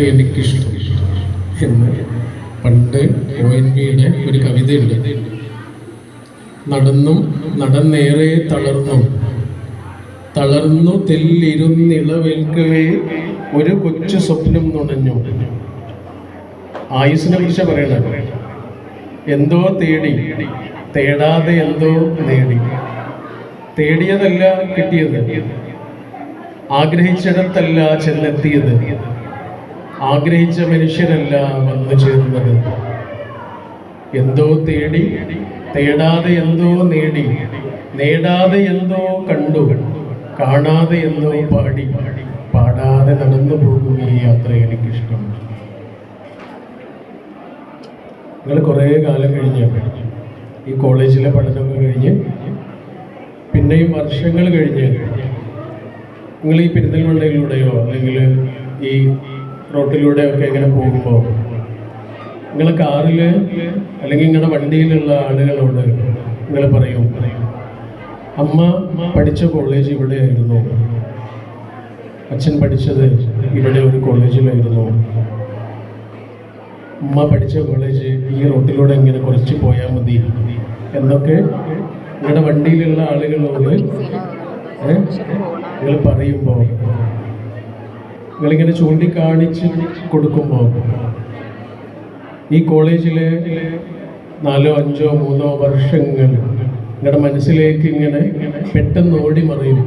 എനിക്കിഷ്ടം എന്ന് പണ്ട് ONV-യുടെ ഒരു കവിതയുണ്ട്. നടന്നും നടന്നേറെ തളർന്നു തെല്ലിരുന്നിളവേൽക്കവേ ഒരു കൊച്ചു സ്വപ്നം നുണഞ്ഞു. ആയുസ്സിനെ കുറിച്ച് പറയണത്. എന്തോ തേടി, തേടാതെ എന്തോ നേടി. തേടിയതല്ല കിട്ടിയത്, ആഗ്രഹിച്ചിടത്തല്ല ചെന്നെത്തിയത്, ആഗ്രഹിച്ച മനുഷ്യരല്ല വന്നു ചേർന്നത്. എന്തോ തേടി, തേടാതെ എന്തോ നേടി, നേടാതെ എന്തോ കണ്ടു, കാണാതെ എന്തോ പാടി, പാടാതെ നടന്നു പോകും ഈ യാത്ര എനിക്കിഷ്ടം. നിങ്ങൾ കുറേ കാലം കഴിഞ്ഞ് ഈ കോളേജിലെ പഠനമൊക്കെ കഴിഞ്ഞ് പിന്നെയും വർഷങ്ങൾ കഴിഞ്ഞ് നിങ്ങൾ ഈ പെരിന്തൽമണ്ണയിലൂടെയോ അല്ലെങ്കിൽ ഈ റോട്ടിലൂടെയൊക്കെ ഇങ്ങനെ പോകുമ്പോൾ നിങ്ങളെ കാറിൽ അല്ലെങ്കിൽ നിങ്ങളുടെ വണ്ടിയിലുള്ള ആളുകളോട് നിങ്ങൾ പറയും, അമ്മ പഠിച്ച കോളേജ് ഇവിടെയായിരുന്നു, അച്ഛൻ പഠിച്ചത് ഇവിടെ ഒരു കോളേജിലായിരുന്നു, അമ്മ പഠിച്ച കോളേജ് ഈ റോട്ടിലൂടെ ഇങ്ങനെ കുറച്ച് പോയാൽ മതി എന്നൊക്കെ നിങ്ങളുടെ വണ്ടിയിലുള്ള ആളുകളോട് നിങ്ങൾ പറയുമ്പോൾ, നിങ്ങളിങ്ങനെ ചൂണ്ടിക്കാണിച്ച് കൊടുക്കുമ്പോൾ ഈ കോളേജിലെ 4, 5, 3 വർഷങ്ങൾ നിങ്ങളുടെ മനസ്സിലേക്ക് ഇങ്ങനെ പെട്ടെന്ന് ഓടി മറിയും.